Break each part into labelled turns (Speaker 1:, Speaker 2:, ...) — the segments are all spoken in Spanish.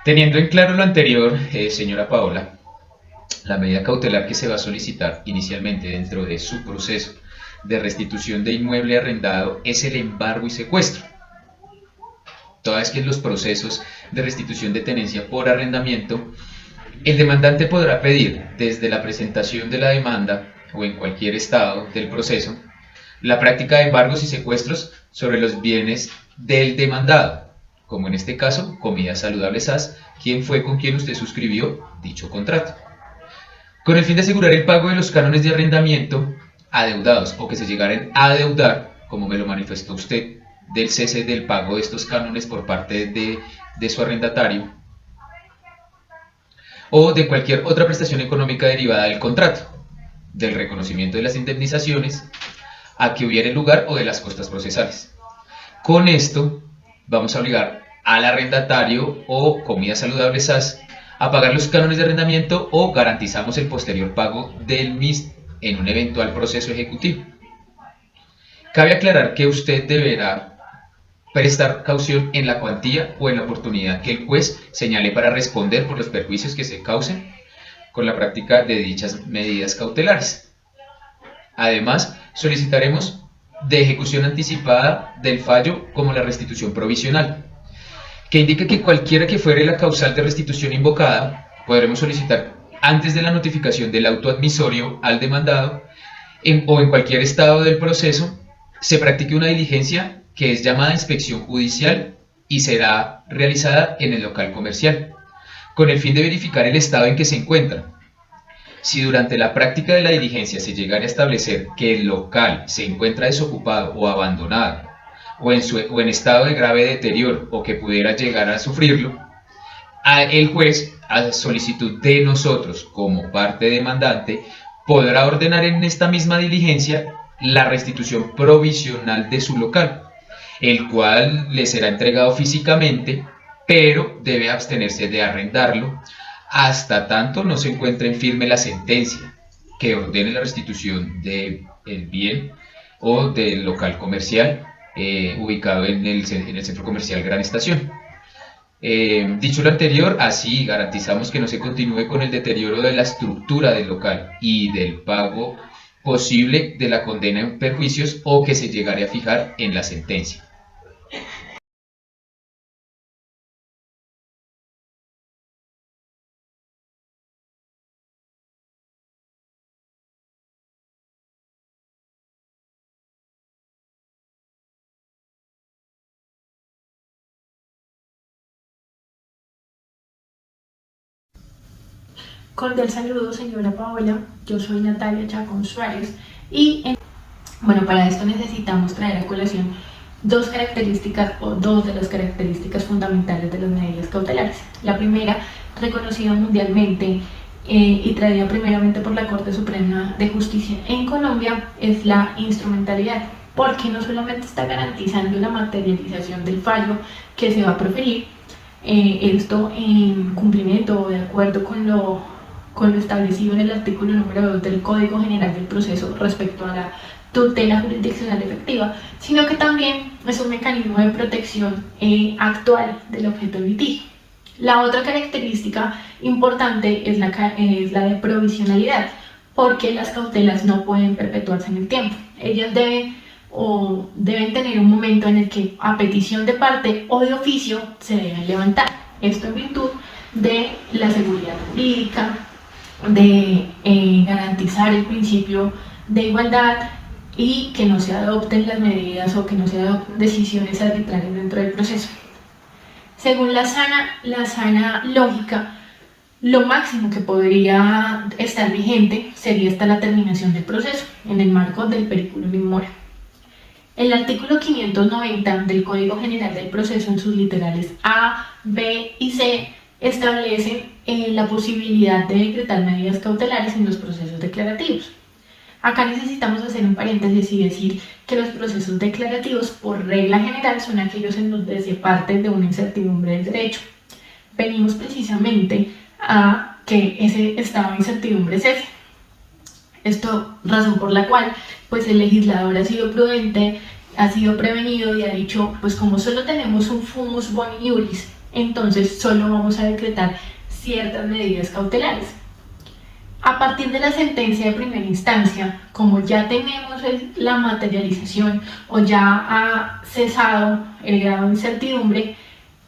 Speaker 1: Teniendo en claro lo anterior, señora Paola, la medida cautelar que se va a solicitar inicialmente dentro de su proceso de restitución de inmueble arrendado es el embargo y secuestro. Toda vez que en los procesos de restitución de tenencia por arrendamiento, el demandante podrá pedir desde la presentación de la demanda o en cualquier estado del proceso la práctica de embargos y secuestros sobre los bienes del demandado, como en este caso Comidas Saludables SAS, quien fue con quien usted suscribió dicho contrato, con el fin de asegurar el pago de los cánones de arrendamiento adeudados o que se llegaren a adeudar, como me lo manifestó usted, del cese del pago de estos cánones por parte de su arrendatario, o de cualquier otra prestación económica derivada del contrato, del reconocimiento de las indemnizaciones a que hubiere lugar o de las costas procesales. Con esto vamos a obligar al arrendatario o Comidas Saludables SAS a pagar los cánones de arrendamiento o garantizamos el posterior pago del mismo en un eventual proceso ejecutivo. Cabe aclarar que usted deberá prestar caución en la cuantía o en la oportunidad que el juez señale para responder por los perjuicios que se causen con la práctica de dichas medidas cautelares. Además, solicitaremos de ejecución anticipada del fallo como la restitución provisional, que indica que cualquiera que fuere la causal de restitución invocada, podremos solicitar antes de la notificación del auto admisorio al demandado o en cualquier estado del proceso, se practique una diligencia que es llamada inspección judicial y será realizada en el local comercial, con el fin de verificar el estado en que se encuentra. Si durante la práctica de la diligencia se llegara a establecer que el local se encuentra desocupado o abandonado, o en estado de grave deterioro o que pudiera llegar a sufrirlo, el juez, a solicitud de nosotros como parte demandante, podrá ordenar en esta misma diligencia la restitución provisional de su local, el cual le será entregado físicamente, pero debe abstenerse de arrendarlo hasta tanto no se encuentre en firme la sentencia que ordene la restitución del bien o del local comercial ubicado en el centro comercial Gran Estación. Dicho lo anterior, así garantizamos que no se continúe con el deterioro de la estructura del local y del pago posible de la condena en perjuicios o que se llegare a fijar en la sentencia.
Speaker 2: Cordial saludo, señora Paola. Yo soy Natalia Chacón Suárez y bueno, para esto necesitamos traer a colación dos características o dos de las características fundamentales de las medidas cautelares. La primera, reconocida mundialmente y traída primeramente por la Corte Suprema de Justicia en Colombia, es la instrumentalidad, porque no solamente está garantizando la materialización del fallo que se va a proferir, esto en cumplimiento o de acuerdo con lo establecido en el artículo número 2 del Código General del Proceso respecto a la tutela jurisdiccional efectiva, sino que también es un mecanismo de protección actual del objeto de litigio. La otra característica importante es la de provisionalidad, porque las cautelas no pueden perpetuarse en el tiempo. Ellas deben tener un momento en el que, a petición de parte o de oficio, se deben levantar. Esto en virtud de la seguridad jurídica, de garantizar el principio de igualdad y que no se adopten las medidas o que no se adopten decisiones arbitrarias dentro del proceso. Según la sana lógica, lo máximo que podría estar vigente sería hasta la terminación del proceso, en el marco del periculum in mora. El artículo 590 del Código General del Proceso en sus literales A, B y C establecen la posibilidad de decretar medidas cautelares en los procesos declarativos. Acá necesitamos hacer un paréntesis y decir que los procesos declarativos, por regla general, son aquellos en donde se parte de una incertidumbre del derecho. Venimos precisamente a que ese estado de incertidumbre cese. Esto, razón por la cual pues el legislador ha sido prudente, ha sido prevenido y ha dicho, pues como solo tenemos un fumus boni iuris entonces solo vamos a decretar ciertas medidas cautelares. A partir de la sentencia de primera instancia, como ya tenemos la materialización o ya ha cesado el grado de incertidumbre,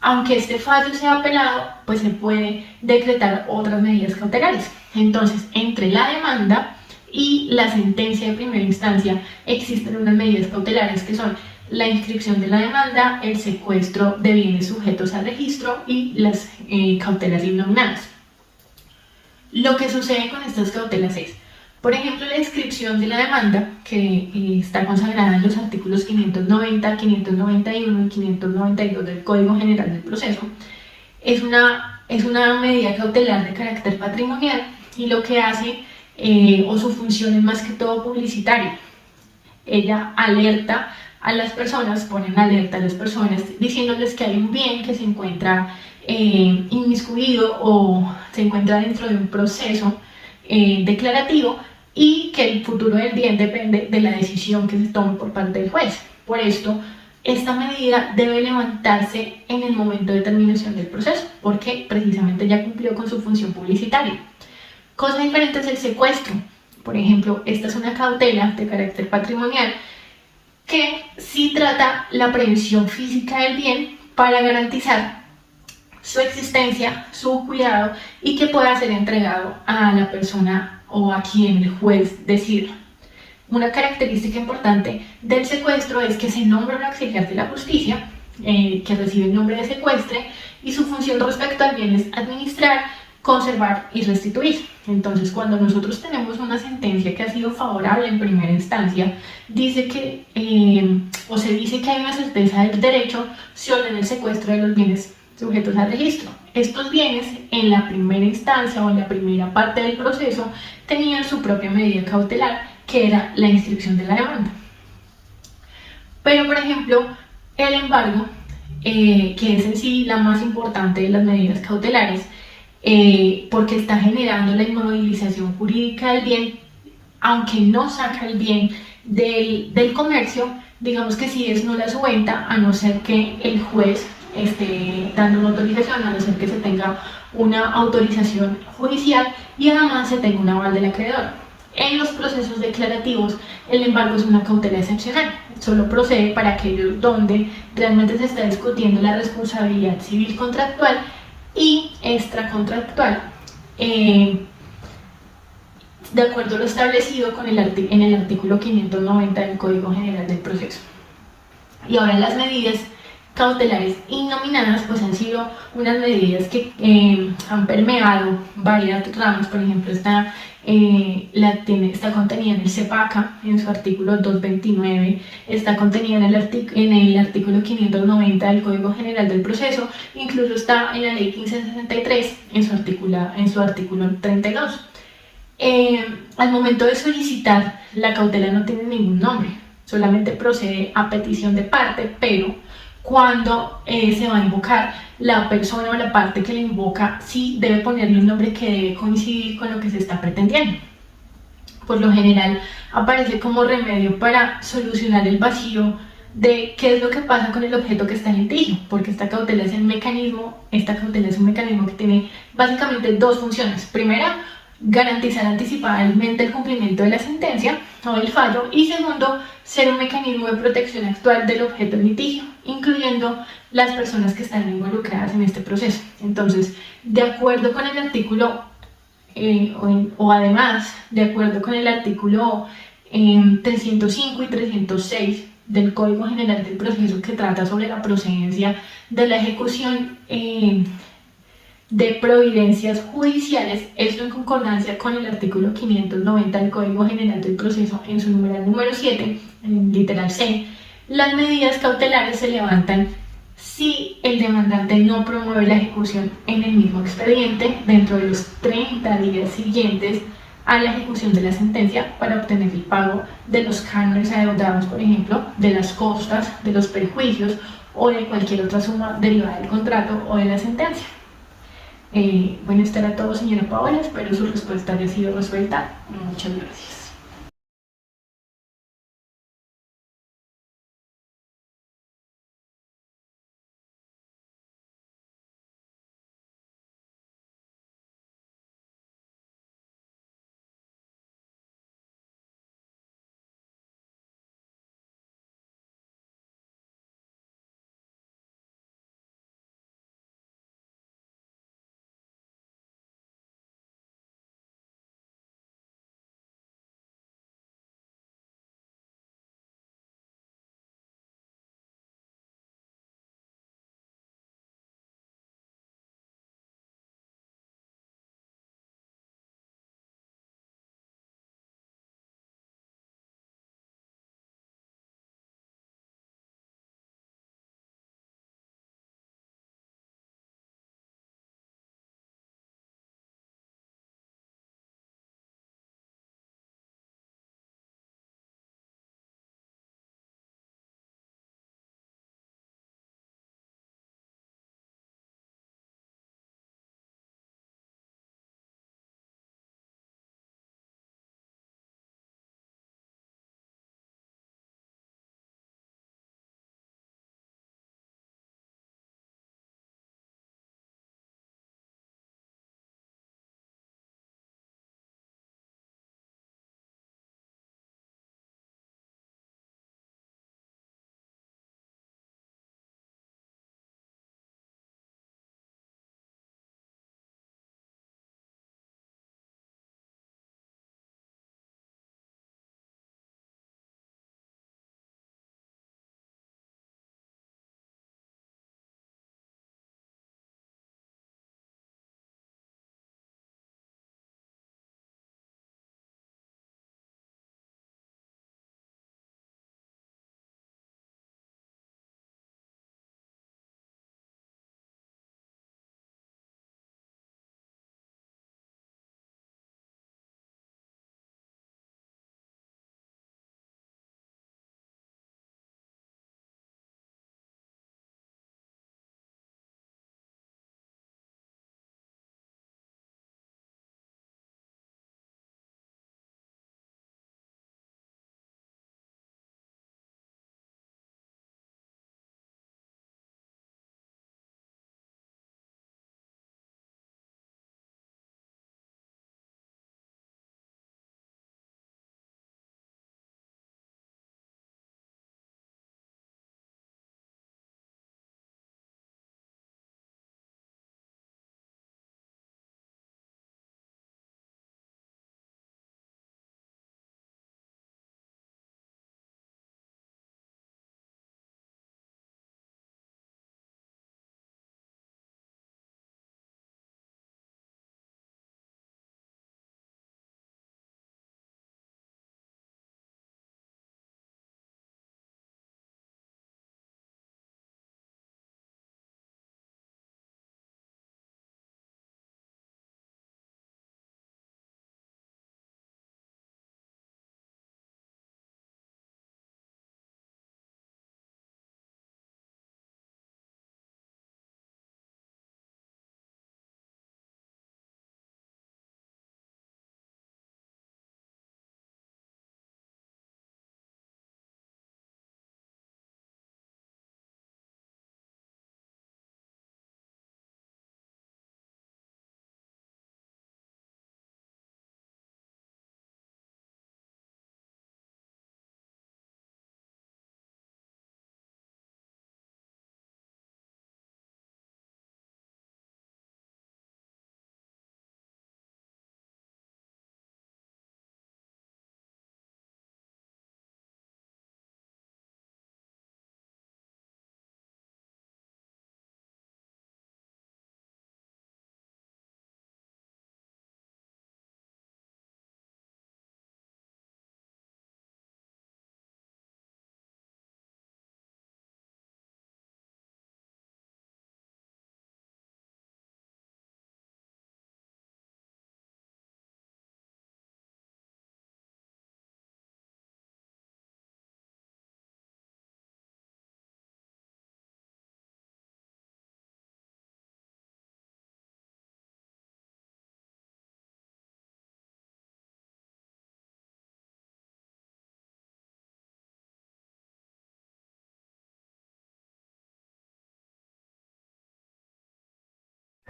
Speaker 2: aunque este fallo sea apelado, pues se puede decretar otras medidas cautelares. Entonces, entre la demanda y la sentencia de primera instancia existen unas medidas cautelares que son la inscripción de la demanda, el secuestro de bienes sujetos al registro y las cautelas innominadas. Lo que sucede con estas cautelas es, por ejemplo, la inscripción de la demanda, que está consagrada en los artículos 590, 591 y 592 del Código General del Proceso, es una medida cautelar de carácter patrimonial y lo que hace, o su función es más que todo publicitaria. Ella alerta a las personas, pone en alerta a las personas diciéndoles que hay un bien que se encuentra inmiscuido o se encuentra dentro de un proceso declarativo y que el futuro del bien depende de la decisión que se tome por parte del juez. Por esto, esta medida debe levantarse en el momento de terminación del proceso, porque precisamente ya cumplió con su función publicitaria. Cosa diferente es el secuestro. Por ejemplo, esta es una cautela de carácter patrimonial que sí trata la prevención física del bien para garantizar su existencia, su cuidado y que pueda ser entregado a la persona o a quien el juez decida. Una característica importante del secuestro es que se nombra un auxiliar de la justicia que recibe el nombre de secuestre y su función respecto al bien es administrar, conservar y restituir. Entonces, cuando nosotros tenemos una sentencia que ha sido favorable en primera instancia, dice que o se dice que hay una certeza del derecho, se ordena el secuestro de los bienes sujetos al registro. Estos bienes en la primera instancia o en la primera parte del proceso tenían su propia medida cautelar, que era la inscripción de la demanda. Pero, por ejemplo, el embargo, que es en sí la más importante de las medidas cautelares, porque está generando la inmovilización jurídica del bien, aunque no saca el bien del comercio, digamos que sí es nula su venta, a no ser que el juez esté dando una autorización, a no ser que se tenga una autorización judicial y además se tenga un aval del acreedor. En los procesos declarativos, el embargo es una cautela excepcional, solo procede para aquellos donde realmente se está discutiendo la responsabilidad civil contractual y extracontractual, de acuerdo a lo establecido en el artículo 590 del Código General del Proceso. Y ahora las medidas cautelares innominadas pues han sido unas medidas que han permeado varias ramas. Por ejemplo, está contenida en el CEPACA en su artículo 229, está contenida en el artículo 590 del Código General del Proceso, incluso está en la ley 1563 en su artículo 32. Al momento de solicitar, la cautela no tiene ningún nombre, solamente procede a petición de parte, pero cuando se va a invocar, la persona o la parte que le invoca sí debe ponerle un nombre que debe coincidir con lo que se está pretendiendo. Por lo general aparece como remedio para solucionar el vacío de qué es lo que pasa con el objeto que está en litigio, porque esta cautela es un mecanismo que tiene básicamente dos funciones. Primera, garantizar anticipadamente el cumplimiento de la sentencia o del fallo, y segundo, ser un mecanismo de protección actual del objeto en litigio, incluyendo las personas que están involucradas en este proceso. Entonces, de acuerdo con el artículo, además, de acuerdo con el artículo 305 y 306 del Código General del Proceso, que trata sobre la procedencia de la ejecución de providencias judiciales, esto en concordancia con el artículo 590 del Código General del Proceso en su numeral número 7, en literal C, las medidas cautelares se levantan si el demandante no promueve la ejecución en el mismo expediente dentro de los 30 días siguientes a la ejecución de la sentencia para obtener el pago de los cánones adeudados, por ejemplo, de las costas, de los perjuicios o de cualquier otra suma derivada del contrato o de la sentencia. Bueno, esto era todo, señora Paola, espero su respuesta haya sido resuelta. Muchas gracias.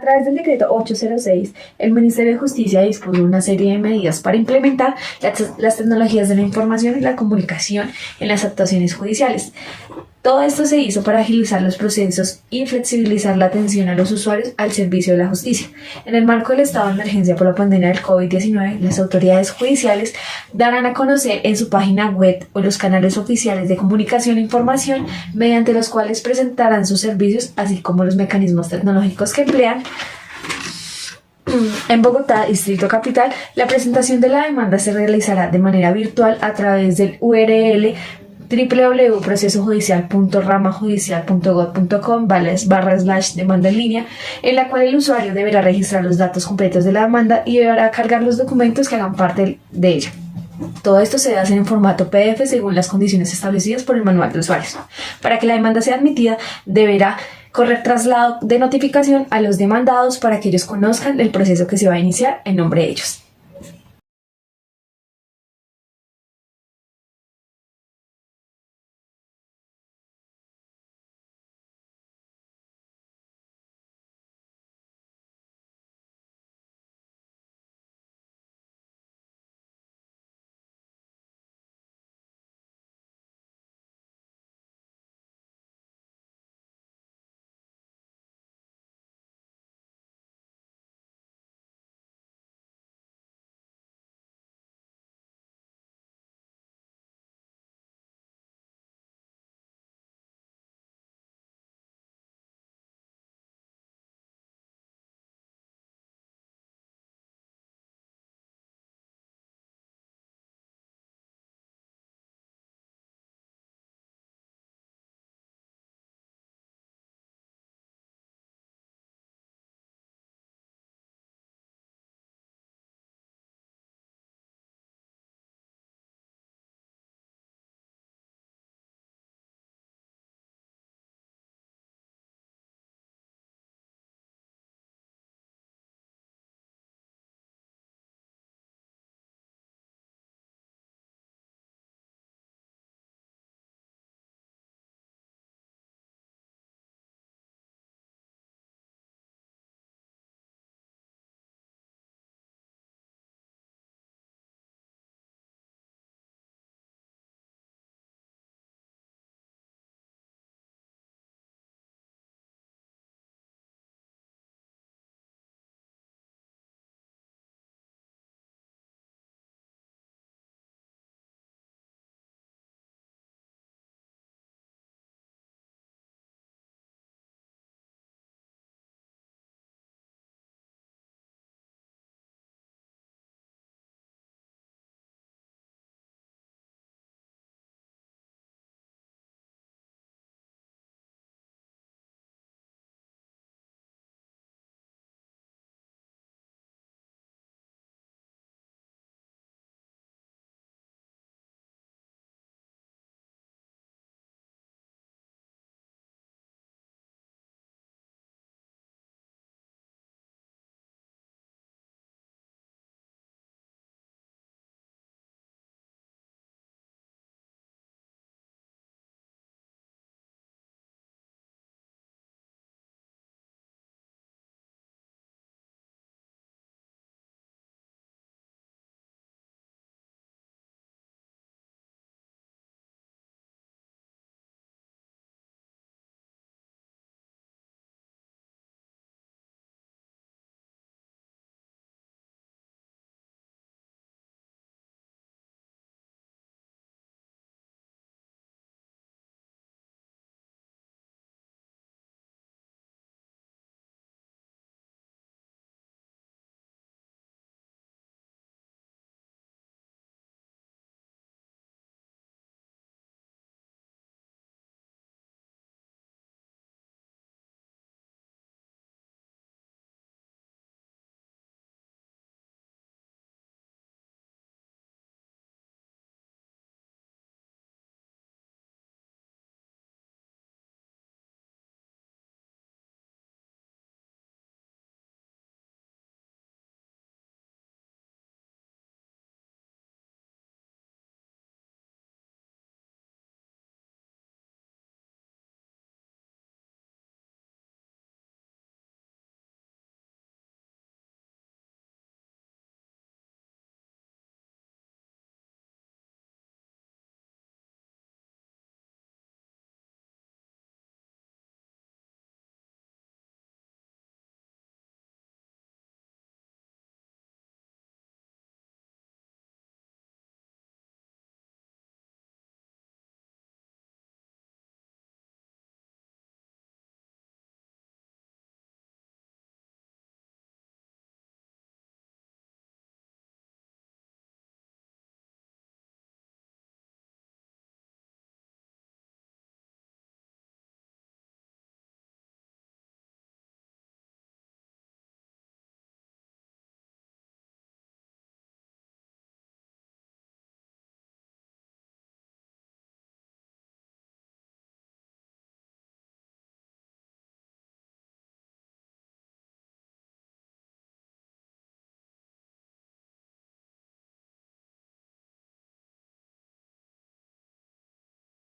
Speaker 3: A través del decreto 806, el Ministerio de Justicia dispuso una serie de medidas para implementar las tecnologías de la información y la comunicación en las actuaciones judiciales. Todo esto se hizo para agilizar los procesos y flexibilizar la atención a los usuarios al servicio de la justicia. En el marco del estado de emergencia por la pandemia del COVID-19, las autoridades judiciales darán a conocer en su página web o los canales oficiales de comunicación e información mediante los cuales presentarán sus servicios, así como los mecanismos tecnológicos que emplean. En Bogotá, Distrito Capital, la presentación de la demanda se realizará de manera virtual a través del URL www.procesojudicial.ramajudicial.gov.com/demanda en línea, en la cual el usuario deberá registrar los datos completos de la demanda y deberá cargar los documentos que hagan parte de ella. Todo esto se hace en formato PDF según las condiciones establecidas por el manual de usuarios. Para que la demanda sea admitida, deberá correr traslado de notificación a los demandados para que ellos conozcan el proceso que se va a iniciar en nombre de ellos.